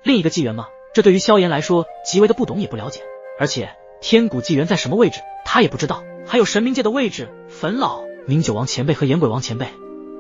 另一个纪元吗？这对于萧炎来说极为的不懂也不了解，而且天古纪元在什么位置他也不知道，还有神冥界的位置，坟老、明九王前辈和炎鬼王前辈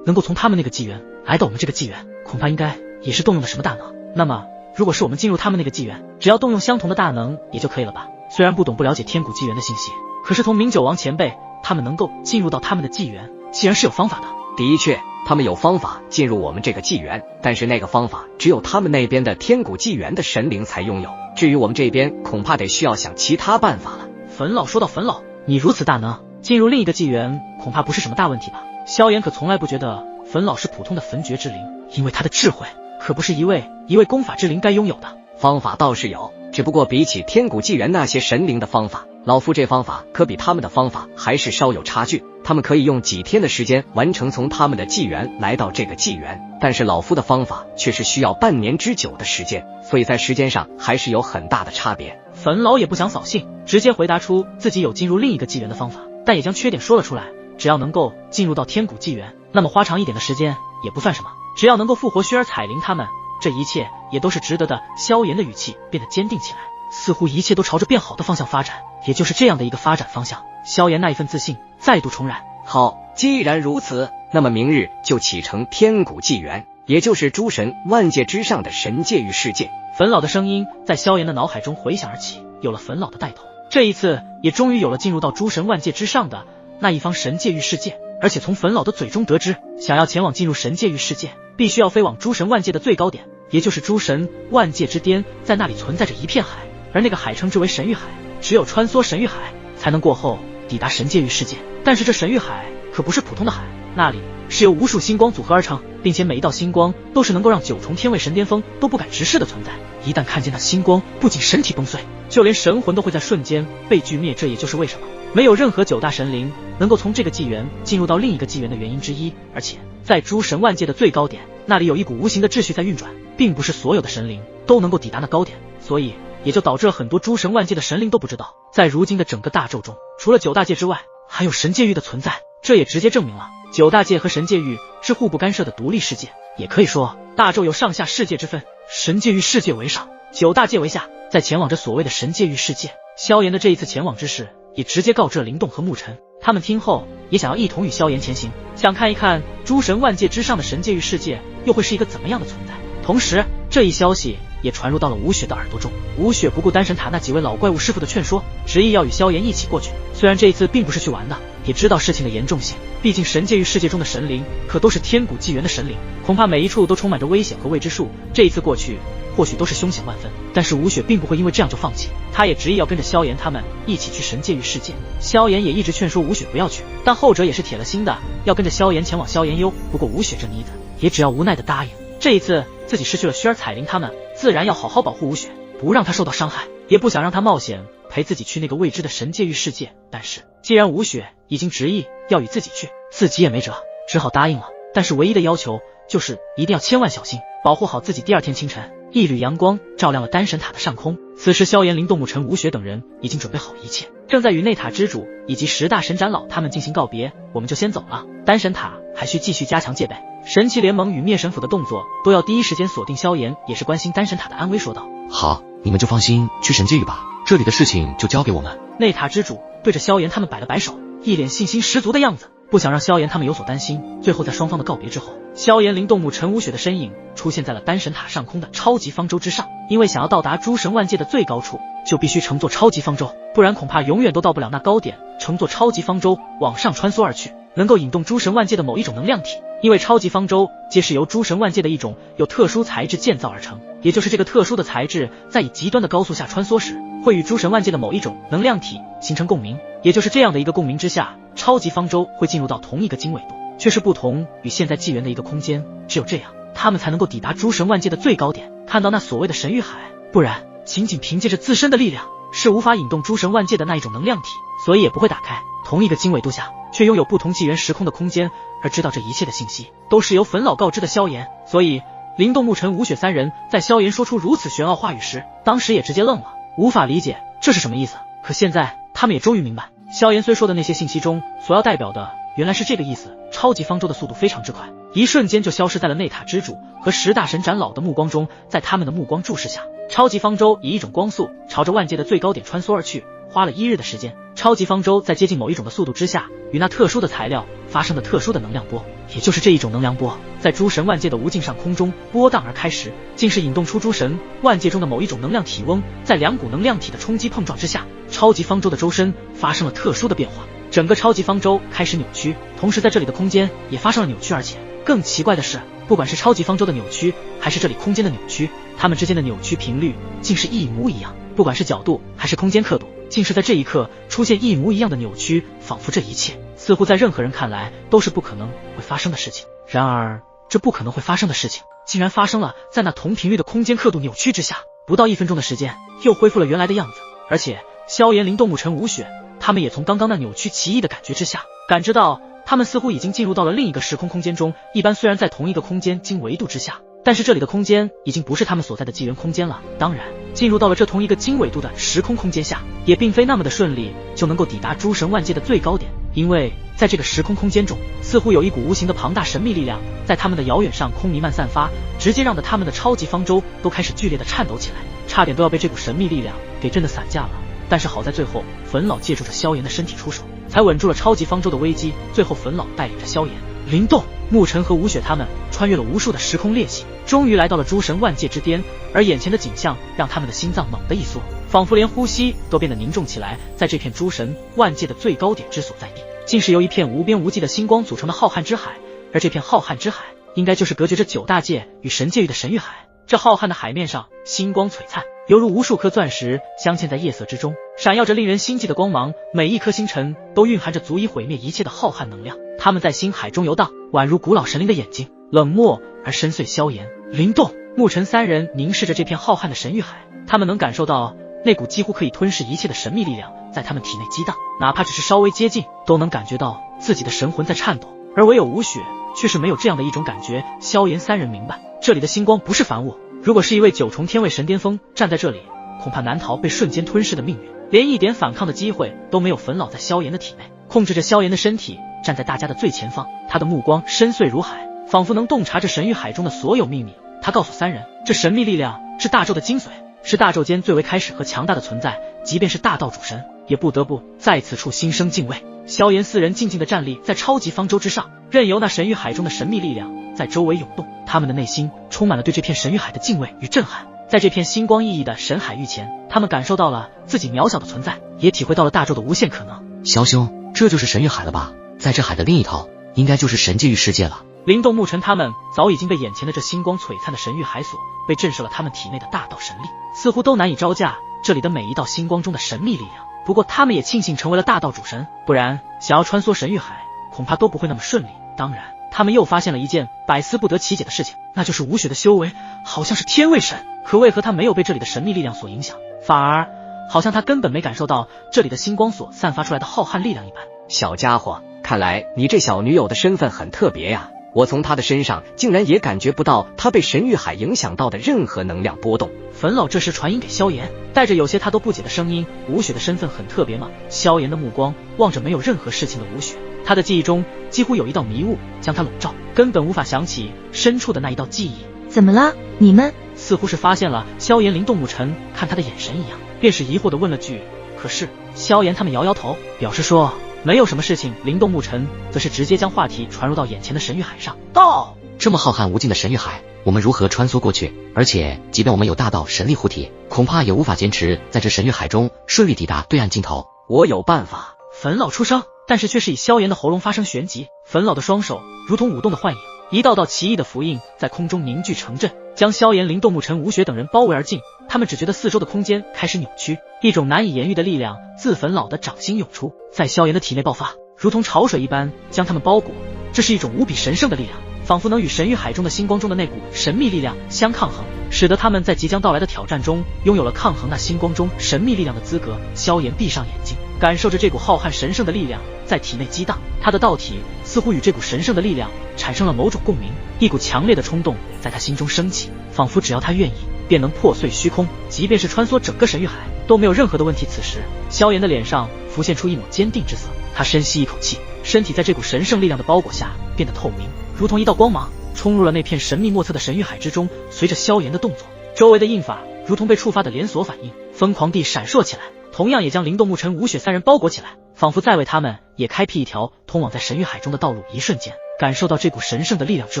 能够从他们那个纪元来到我们这个纪元，恐怕应该也是动用了什么大能。那么如果是我们进入他们那个纪元，只要动用相同的大能也就可以了吧？虽然不懂不了解天古纪元的信息，可是从明九王前辈他们能够进入到他们的纪元，既然是有方法的。的确，他们有方法进入我们这个纪元，但是那个方法只有他们那边的天古纪元的神灵才拥有，至于我们这边恐怕得需要想其他办法了。坟老说到坟老，你如此大能，进入另一个纪元恐怕不是什么大问题吧？萧炎可从来不觉得坟老是普通的焚诀之灵，因为他的智慧可不是一位功法之灵该拥有的。方法倒是有，只不过比起天古纪元那些神灵的方法，老夫这方法可比他们的方法还是稍有差距。他们可以用几天的时间完成从他们的纪元来到这个纪元，但是老夫的方法却是需要半年之久的时间，所以在时间上还是有很大的差别。坟老也不想扫兴，直接回答出自己有进入另一个纪元的方法，但也将缺点说了出来。只要能够进入到天古纪元，那么花长一点的时间也不算什么，只要能够复活薛儿彩铃他们，这一切也都是值得的。萧炎的语气变得坚定起来，似乎一切都朝着变好的方向发展。也就是这样的一个发展方向，萧炎那一份自信再度重燃。好，既然如此，那么明日就启程天古纪元，也就是诸神万界之上的神界域世界。坟老的声音在萧炎的脑海中回响而起，有了坟老的带头，这一次也终于有了进入到诸神万界之上的那一方神界域世界。而且从坟老的嘴中得知，想要前往进入神界域世界，必须要飞往诸神万界的最高点，也就是诸神万界之巅，在那里存在着一片海，而那个海称之为神域海，只有穿梭神域海才能过后抵达神界域世界。但是这神域海可不是普通的海，那里是由无数星光组合而成，并且每一道星光都是能够让九重天位神巅峰都不敢直视的存在。一旦看见那星光，不仅身体崩碎，就连神魂都会在瞬间被锯灭。这也就是为什么没有任何9大神灵能够从这个纪元进入到另一个纪元的原因之一。而且在诸神万界的最高点，那里有一股无形的秩序在运转，并不是所有的神灵都能够抵达那高点，所以也就导致了很多诸神万界的神灵都不知道，在如今的整个大宙中，除了9大界之外，还有神界域的存在。这也直接证明了9大界和神界域是互不干涉的独立世界。也可以说，大宙有上下世界之分，神界域世界为上，9大界为下，在前往着所谓的神界域世界。萧炎的这一次前往之事也直接告知了灵动和沐尘，他们听后也想要一同与萧炎前行，想看一看诸神万界之上的神界域世界又会是一个怎么样的存在。同时这一消息也传入到了吴雪的耳朵中，吴雪不顾丹神塔那几位老怪物师傅的劝说，执意要与萧炎一起过去。虽然这一次并不是去玩的，也知道事情的严重性，毕竟神界域世界中的神灵可都是天古纪元的神灵，恐怕每一处都充满着危险和未知数，这一次过去或许都是凶险万分。但是吴雪并不会因为这样就放弃，他也执意要跟着萧炎他们一起去神界域世界。萧炎也一直劝说吴雪不要去，但后者也是铁了心的要跟着萧炎前往萧炎幽。不过吴雪这妮子也只要无奈的答应，这一次自己失去了薛儿彩铃他们，自然要好好保护吴雪，不让她受到伤害，也不想让她冒险陪自己去那个未知的神界域世界。但是既然吴雪已经执意要与自己去，自己也没辙，只好答应了。但是唯一的要求就是一定要千万小心，保护好自己。第二天清晨，一缕阳光照亮了丹神塔的上空，此时萧炎、灵动、沐尘、吴雪等人已经准备好一切，正在与内塔之主以及10大神长老他们进行告别。我们就先走了，丹神塔还需继续加强戒备，神奇联盟与灭神府的动作都要第一时间锁定。萧炎也是关心丹神塔的安危，说道：好，你们就放心去神界域吧，这里的事情就交给我们。内塔之主对着萧炎他们摆了摆手，一脸信心十足的样子，不想让萧炎他们有所担心。最后在双方的告别之后，萧炎、灵动、沐尘、吴雪的身影出现在了丹神塔上空的超级方舟之上。因为想要到达诸神万界的最高处，就必须乘坐超级方舟，不然恐怕永远都到不了那高点。乘坐超级方舟往上穿梭而去，能够引动诸神万界的某一种能量体，因为超级方舟皆是由诸神万界的一种有特殊材质建造而成，也就是这个特殊的材质在以极端的高速下穿梭时，会与诸神万界的某一种能量体形成共鸣，也就是这样的一个共鸣之下，超级方舟会进入到同一个经纬度，却是不同于现在纪元的一个空间。只有这样，他们才能够抵达诸神万界的最高点，看到那所谓的神域海，不然仅仅凭借着自身的力量是无法引动诸神万界的那一种能量体，所以也不会打开。同一个经纬度下却拥有不同纪元时空的空间，而知道这一切的信息都是由坟老告知的萧炎，所以灵动、沐尘、吴雪3人在萧炎说出如此玄奥话语时，当时也直接愣了，无法理解这是什么意思。可现在他们也终于明白，萧炎虽说的那些信息中所要代表的原来是这个意思。超级方舟的速度非常之快，一瞬间就消失在了内塔之主和10大神长老的目光中。在他们的目光注视下，超级方舟以一种光速朝着万界的最高点穿梭而去。花了1日的时间，超级方舟在接近某一种的速度之下，与那特殊的材料发生的特殊的能量波，也就是这一种能量波，在诸神万界的无尽上空中波荡而开时，竟是引动出诸神万界中的某一种能量体翁。在2股能量体的冲击碰撞之下，超级方舟的周身发生了特殊的变化，整个超级方舟开始扭曲，同时在这里的空间也发生了扭曲，而且更奇怪的是，不管是超级方舟的扭曲，还是这里空间的扭曲，它们之间的扭曲频率竟是一模一样，不管是角度还是空间刻度，竟是在这一刻出现一模一样的扭曲，仿佛这一切似乎在任何人看来都是不可能会发生的事情。然而，这不可能会发生的事情，竟然发生了。在那同频率的空间刻度扭曲之下，不到1分钟的时间，又恢复了原来的样子。而且，萧炎、灵动、沐尘、吴雪，他们也从刚刚那扭曲奇异的感觉之下，感知到他们似乎已经进入到了另一个时空空间中。一般虽然在同一个空间经维度之下，但是这里的空间已经不是他们所在的纪元空间了。当然，进入到了这同一个经纬度的时空空间下，也并非那么的顺利就能够抵达诸神万界的最高点，因为在这个时空空间中，似乎有一股无形的庞大神秘力量在他们的遥远上空弥漫散发，直接让得他们的超级方舟都开始剧烈的颤抖起来，差点都要被这股神秘力量给震得散架了。但是好在最后，粉老借助着萧炎的身体出手，才稳住了超级方舟的危机。最后粉老带领着萧炎、灵动、沐尘和吴雪他们穿越了无数的时空裂隙，终于来到了诸神万界之巅。而眼前的景象让他们的心脏猛地一缩，仿佛连呼吸都变得凝重起来。在这片诸神万界的最高点之所在地，竟是由一片无边无际的星光组成的浩瀚之海，而这片浩瀚之海应该就是隔绝着9大界与神界域的神域海。这浩瀚的海面上星光璀璨，犹如无数颗钻石镶嵌在夜色之中，闪耀着令人心悸的光芒。每一颗星辰都蕴含着足以毁灭一切的浩瀚能量，它们在星海中游荡，宛如古老神灵的眼睛，冷漠而深邃。萧炎、灵动、沐尘3人凝视着这片浩瀚的神域海，他们能感受到那股几乎可以吞噬一切的神秘力量在他们体内激荡，哪怕只是稍微接近，都能感觉到自己的神魂在颤抖。而唯有吴雪却是没有这样的一种感觉。萧炎3人明白，这里的星光不是凡物，如果是一位9重天位神巅峰站在这里，恐怕难逃被瞬间吞噬的命运，连一点反抗的机会都没有。粉老在萧炎的体内控制着萧炎的身体，站在大家的最前方，他的目光深邃如海，仿佛能洞察着神域海中的所有秘密。他告诉3人，这神秘力量是大咒的精髓，是大咒间最为开始和强大的存在，即便是大道主神也不得不在此处心生敬畏。萧炎4人静静地站立在超级方舟之上，任由那神域海中的神秘力量在周围涌动，他们的内心充满了对这片神域海的敬畏与震撼。在这片星光熠熠的神海域前，他们感受到了自己渺小的存在，也体会到了大咒的无限可能。萧兄，这就是神域海了吧？在这海的另一头，应该就是神界域世界了。灵动、沐尘他们早已经被眼前的这星光璀璨的神域海所被震慑了，他们体内的大道神力似乎都难以招架这里的每一道星光中的神秘力量。不过他们也庆幸成为了大道主神，不然想要穿梭神域海恐怕都不会那么顺利。当然，他们又发现了一件百思不得其解的事情，那就是吴雪的修为好像是天位神，可为何他没有被这里的神秘力量所影响，反而好像他根本没感受到这里的星光所散发出来的浩瀚力量一般。小家伙，看来你这小女友的身份很特别呀，我从她的身上竟然也感觉不到她被神域海影响到的任何能量波动。粉老这时传音给萧炎，带着有些他都不解的声音，吴雪的身份很特别吗？萧炎的目光望着没有任何事情的吴雪，他的记忆中几乎有一道迷雾将他笼罩，根本无法想起深处的那一道记忆。怎么了？你们似乎是发现了萧炎、灵动、沐尘看他的眼神一样，便是疑惑地问了句，可是萧炎他们摇摇头，表示说没有什么事情。灵动、沐尘则是直接将话题传入到眼前的神域海上，道：这么浩瀚无尽的神域海，我们如何穿梭过去？而且即便我们有大道神力护体，恐怕也无法坚持在这神域海中顺利抵达对岸尽头。我有办法。粉老出声，但是却是以萧炎的喉咙发生旋即，粉老的双手如同舞动的幻影，一道道奇异的符印在空中凝聚成阵，将萧炎、灵动、沐尘、吴雪等人包围而进。他们只觉得四周的空间开始扭曲，一种难以言喻的力量自粉老的掌心涌出，在萧炎的体内爆发，如同潮水一般将他们包裹。这是一种无比神圣的力量，仿佛能与神域海中的星光中的那股神秘力量相抗衡，使得他们在即将到来的挑战中拥有了抗衡那星光中神秘力量的资格。萧炎闭上眼睛，感受着这股浩瀚神圣的力量在体内激荡，他的道体似乎与这股神圣的力量产生了某种共鸣，一股强烈的冲动在他心中升起，仿佛只要他愿意便能破碎虚空，即便是穿梭整个神域海都没有任何的问题。此时萧炎的脸上浮现出一抹坚定之色，他深吸一口气，身体在这股神圣力量的包裹下变得透明，如同一道光芒，冲入了那片神秘莫测的神域海之中。随着萧炎的动作，周围的印法如同被触发的连锁反应，疯狂地闪烁起来，同样也将灵动沐尘、吴雪三人包裹起来，仿佛在为他们也开辟一条通往在神域海中的道路。一瞬间，感受到这股神圣的力量之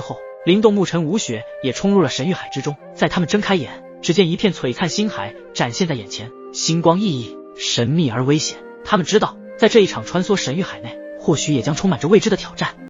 后，灵动沐尘、吴雪也冲入了神域海之中。在他们睁开眼，只见一片璀璨星海展现在眼前，星光熠熠，神秘而危险。他们知道，在这一场穿梭神域海内，或许也将充满着未知的挑战。